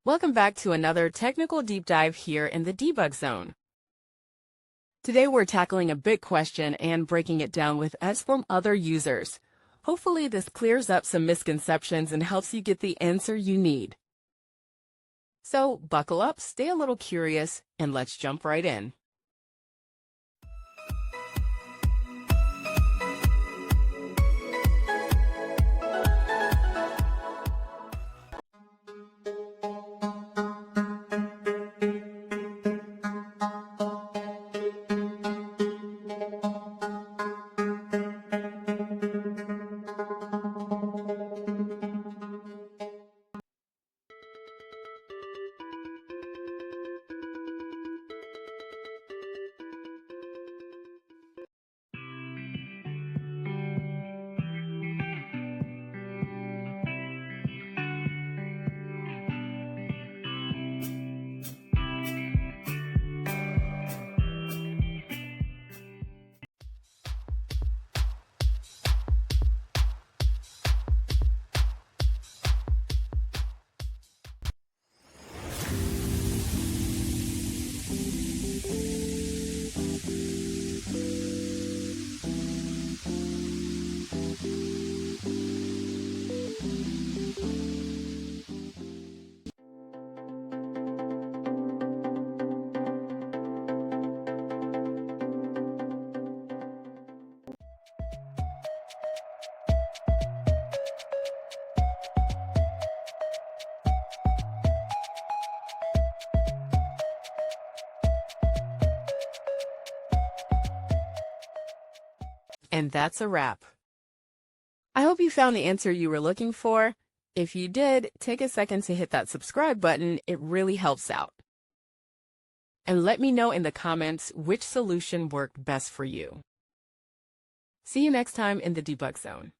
Welcome back to another technical deep dive here in the debug zone. Today we're tackling a big question and breaking it down with us from other users. Hopefully this clears up some misconceptions and helps you get the answer you need. So buckle up, stay a little curious, and let's jump right in. And that's a wrap. I hope you found the answer you were looking for. If you did, take a second to hit that subscribe button. It really helps out. And let me know in the comments which solution worked best for you. See you next time in the debug zone.